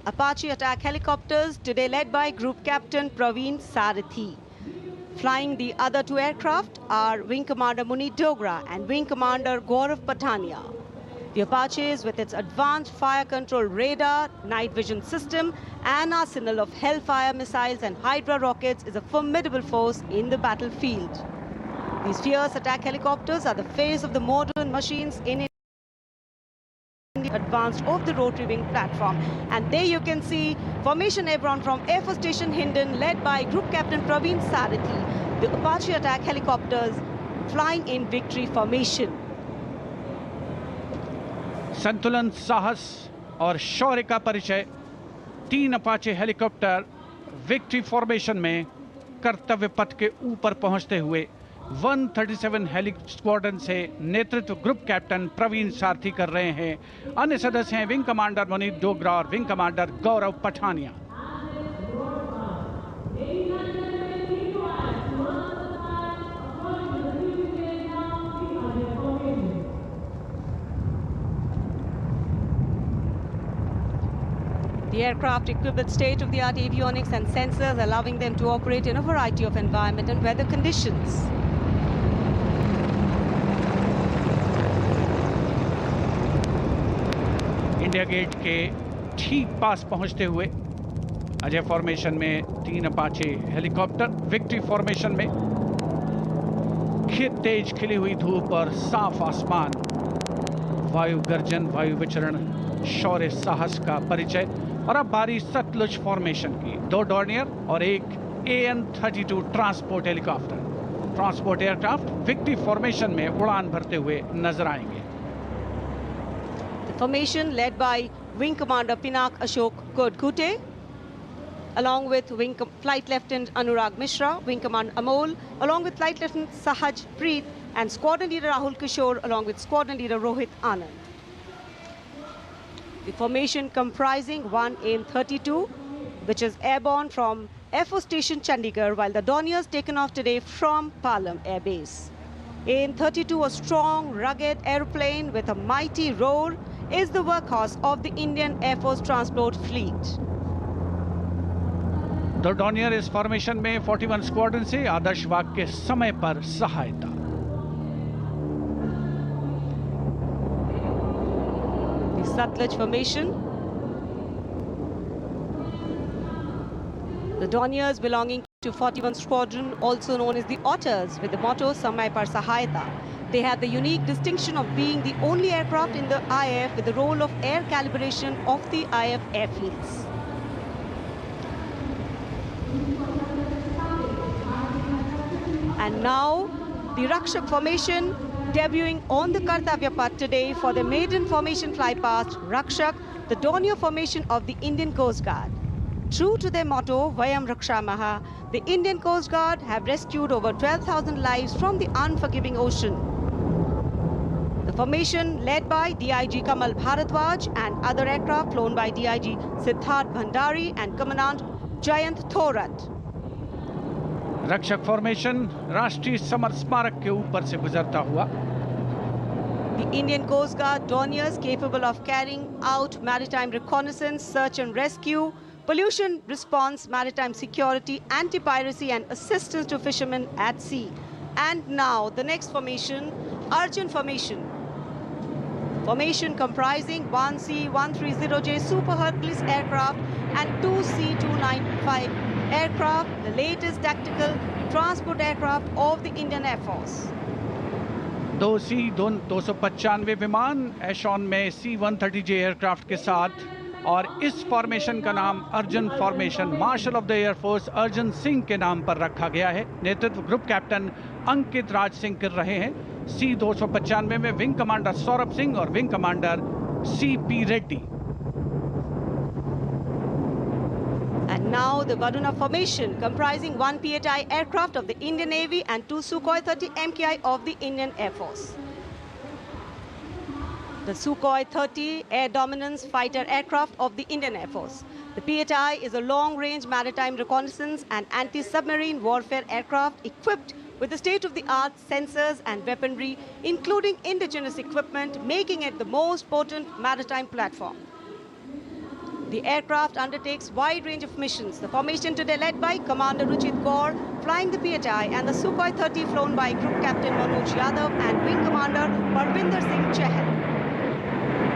Apache attack helicopters, today led by Group Captain Praveen Sarathi. Flying the other two aircraft are Wing Commander Munit Dogra and Wing Commander Gaurav Patania. The Apaches, with its advanced fire control radar, night vision system, and arsenal of Hellfire missiles and Hydra rockets, is a formidable force in the battlefield. These fierce attack helicopters are the face of the modern machines in the advanced of the rotary wing platform. And there you can see Formation Airborne from Air Force Station Hindon, led by Group Captain Praveen Sarathi. The Apache attack helicopters flying in victory formation. संतुलन, साहस और शौर्य का परिचय 3 Apache helicopter victory formation में कर्तव्य पथ के ऊपर पहुंचते हुए 137 हेली स्क्वाड्रन से नेतृत्व ग्रुप कैप्टन प्रवीण सारथी कर रहे हैं। अन्य सदस्य हैं विंग कमांडर मुनीत डोगरा और wing commander Gaurav Pathania. The aircraft equipped with state-of-the-art avionics and sensors, allowing them to operate in a variety of environment and weather conditions. India Gate के ठीक पास पहुंचते हुए अजय फॉर्मेशन में 3 अपाचे हेलीकॉप्टर विक्ट्री फॉर्मेशन में तेज खिली हुई धूप और साफ आसमान, वायु गर्जन, वायु विचरण, शौर्य साहस का परिचय। और अब बारी सतलुज फॉर्मेशन की। 2 डॉर्नियर और एक AN-32 transport helicopter, transport aircraft victory formation में उड़ान भरते हुए नजर आएंगे। The formation led by Wing Commander Pinak Ashok Kodkute, along with Flight Lieutenant Anurag Mishra, Wing Commander Amol, along with Flight Lieutenant Sahaj Preet, and Squadron Leader Rahul Kishore, along with Squadron Leader Rohit Anand. The formation comprising one AN-32, which is airborne from Air Force Station Chandigarh, while the Dorniers taken off today from Palam Air Base. AN-32, a strong, rugged aeroplane with a mighty roar, is the workhorse of the Indian Air Force Transport Fleet. The Dornier इस formation में 41 squadron से आदर्श वाक के समय पर सहायता। Satluj formation. The Dorniers belonging to 41 Squadron, also known as the Otters, with the motto Samay Par Sahayata. They have the unique distinction of being the only aircraft in the IF with the role of air calibration of the IF airfields. And now the Rakshak formation, debuting on the Kartavya Path today for the maiden formation flypast, Rakshak, the Dornier formation of the Indian Coast Guard. True to their motto, Vayam Rakshamaha, the Indian Coast Guard have rescued over 12,000 lives from the unforgiving ocean. The formation led by DIG Kamal Bharadwaj and other aircraft flown by DIG Siddharth Bhandari and Commandant Jayant Thorat. रक्षक formation राष्ट्रीय summer स्मारक के ऊपर से गुजरता हुआ। The Indian Coast Guard Dorniers, capable of carrying out maritime reconnaissance, search and rescue, pollution response, maritime security, anti-piracy and assistance to fishermen at sea. And now the next formation, Arjun formation. Formation comprising 1 C-130J Super Hercules aircraft and 2 C-295 aircraft, the latest tactical transport aircraft of the Indian Air Force. 2 C-295 विमान एशॉन में C-130J aircraft के साथ, और इस formation का नाम Arjun formation marshal of the air force Arjun Singh के नाम पर रखा गया है। नेतृत्व ग्रुप कैप्टन अंकित राज सिंह कर रहे हैं। C-295 में विंग कमांडर सौरभ सिंह और wing commander CP Reddy. And now the Varuna formation, comprising 1 P-8I aircraft of the Indian Navy and 2 Sukhoi 30 MKI of the Indian Air Force. The Sukhoi 30 air dominance fighter aircraft of the Indian Air Force. The P-8I is a long-range maritime reconnaissance and anti-submarine warfare aircraft equipped with the state-of-the-art sensors and weaponry, including indigenous equipment, making it the most potent maritime platform. The aircraft undertakes wide range of missions. The formation today led by Commander Ruchit Kaur, flying the PHI, and the Sukhoi 30 flown by Group Captain Manoj Yadav and Wing Commander Parvinder Singh Chahal.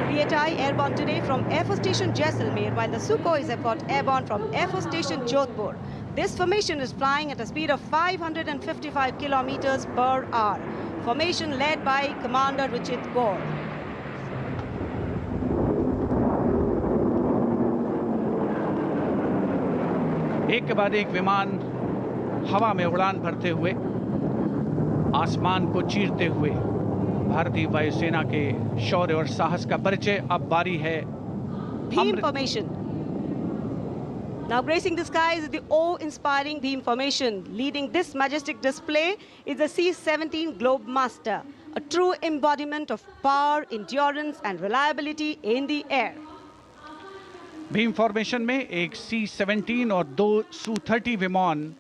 PHI airborne today from Air Force Station Jaisalmer, while the Sukhois have got airborne from Air Force Station Jodhpur. This formation is flying at a speed of 555 kilometers per hour. Formation led by Commander Ruchit Kaur. एक के बाद एक विमान हवा में उड़ान भरते हुए, आसमान को चीरते हुए भारतीय वायुसेना के शौर्य और साहस का परिचय। अब बारी है Beam formation. Now gracing the skies is the awe-inspiring beam formation. Leading this majestic display is the C-17 Globemaster, a true embodiment of power, endurance and reliability in the air. Bhim formation में एक C-17 और 2 Su-30 विमान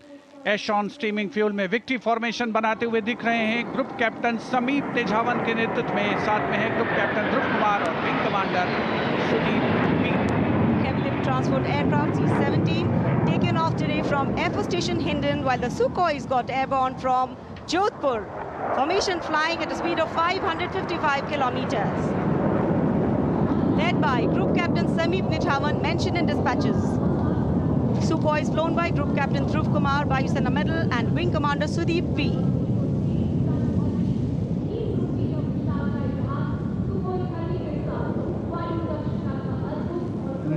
एशॉन steaming fuel में victory formation बनाते हुए दिख रहे हैं। ग्रुप कैप्टन समीप तेजावन के नेतृत्व में, साथ में है ग्रुप कैप्टन ध्रुव कुमार और wing commander Sudeep P. Heavy lift transport aircraft C-17 taken off today from Air Force Station Hindon, while the Sukhois got airborne from Jodhpur. Formation flying at a speed of 555 kilometers. Led by Group Captain Sameep Nithawan, mentioned in dispatches. Sukhois flown by Group Captain Dhruv Kumar, Vayusena Medal, and Wing Commander Sudeep P.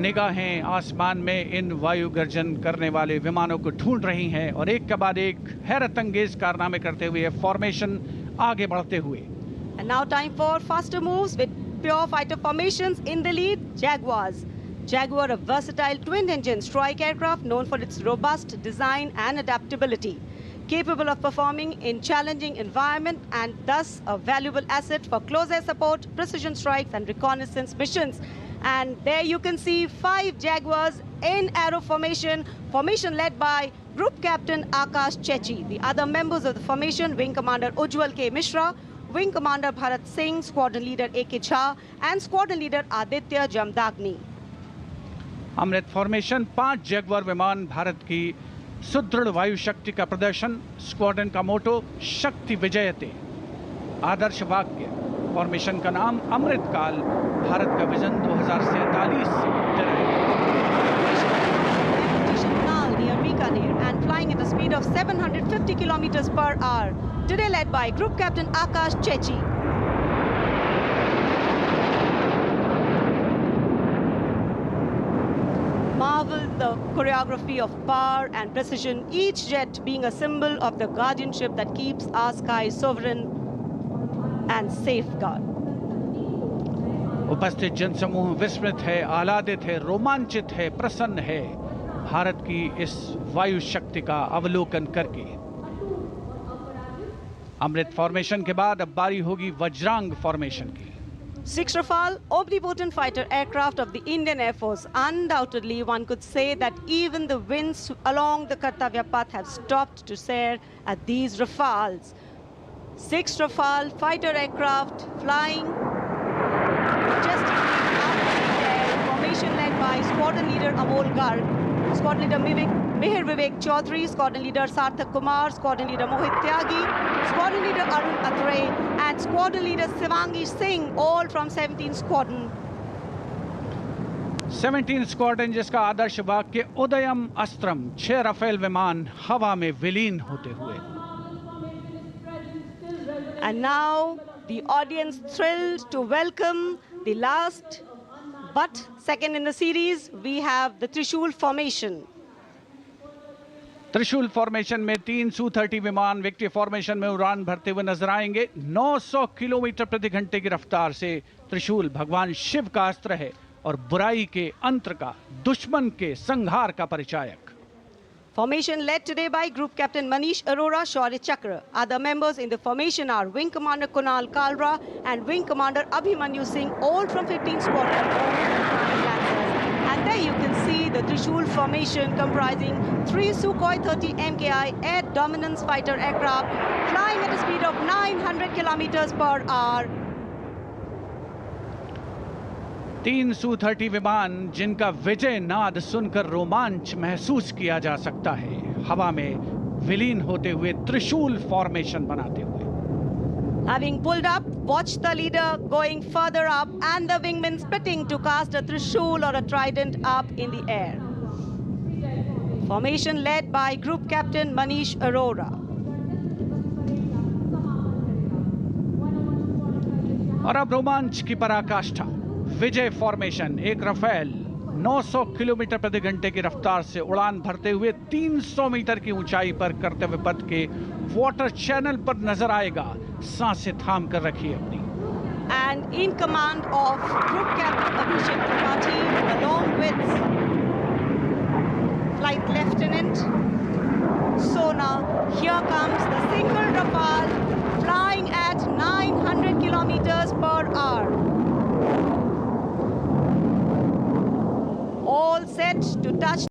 निगाहें आसमान में इन वायु गर्जन करने वाले विमानों को ढूंढ रही हैं और एक के बाद एक हैरत अंगेज कारनामे करते हुए फॉर्मेशन आगे बढ़ते हुए। And now time for faster moves with pure fighter formations. In the lead, Jaguars. Jaguar, a versatile twin-engine strike aircraft known for its robust design and adaptability, capable of performing in challenging environment and thus a valuable asset for close air support, precision strikes and reconnaissance missions. And there you can see 5 Jaguars in arrow formation, formation led by Group Captain Akash Chechi. The other members of the formation, Wing Commander Ujjwal K. Mishra, Wing Commander Bharat Singh, Squadron Leader A.K. Jha and Squadron Leader Aditya Jamdagni. Amrit formation 5 Jaguar विमान, भारत की सुदृढ़ वायु शक्ति का प्रदर्शन। Squadron का मोटो शक्ति विजयते, आदर्श वाक्य। फॉर्मेशन का नाम अमृतकाल, भारत का विजन 2047 से Near Bikaner and flying at a speed of 750 kilometers per hour. Today led by Group Captain Akash Chechi. Marvel the choreography of power and precision, each jet being a symbol of the guardianship that keeps our skies sovereign and safeguard. उपस्थित जनसमूह विस्मित है, आह्लादित है, रोमांचित है, प्रसन्न है भारत की इस वायु शक्ति का अवलोकन करके। अमृत फॉर्मेशन के बाद अब बारी होगी वज्रांग फॉर्मेशन की। 6 Rafale, omnipotent fighter aircraft of the Indian Air Force. Undoubtedly, one could say that even the winds along the Kartavya path have stopped to stare at these Rafales. 6 Rafale fighter aircraft flying majestically out of the air. Formation led by Squadron Leader Amol Garg, Squadron Leader Mihir Vivek Chaudhary, Squadron Leader Sarthak Kumar, Squadron Leader Mohit Tyagi, Squadron Leader Arun Atre, and Squadron Leader Shivangi Singh, all from 17 Squadron. 17 squadron, जिसका आदर्श वाक्य उदयम अस्त्रम, 6 Rafale विमान हवा में विलीन होते हुए। And now the audience thrilled to welcome the last but second in the series. We have the Trishul formation. त्रिशूल formation में 3 Su-30 विमान विक्ट्री फॉर्मेशन में उड़ान भरते हुए नजर आएंगे। 900 किलोमीटर प्रति घंटे की रफ्तार से त्रिशूल भगवान शिव का अस्त्र है और बुराई के अंत का, दुश्मन के संहार का परिचायक। Formation led today by Group Captain Manish Arora, Shaurya Chakra. Other members in the formation are Wing Commander Kunal Kalra and Wing Commander Abhimanyu Singh, all from 15 Squadron. And there you can see the Trishul formation comprising 3 Sukhoi 30 MKI air dominance fighter aircraft flying at a speed of 900 kilometers per hour. तीन Su-30 विमान जिनका विजय नाद सुनकर रोमांच महसूस किया जा सकता है, हवा में विलीन होते हुए त्रिशूल फॉर्मेशन बनाते हुए। Having pulled up, watch the leader going further up and the wingmen splitting to cast a trishul or a trident up in the air. Formation led by Group Captain Manish Arora. और अब रोमांच की पराकाष्ठा, विजय formation. एक Rafale 900 kilometre प्रति घंटे की रफ्तार से उड़ान भरते हुए 300 मीटर की ऊंचाई पर कर्तव्य पथ के वाटर चैनल पर नजर आएगा। सांसें थाम कर रखिए अपनी। And in command of Group Captain Abhishek Tripathi along with Flight Lieutenant Sona, here comes the single Rafale flying at 900 kilometers per hour. All set to touch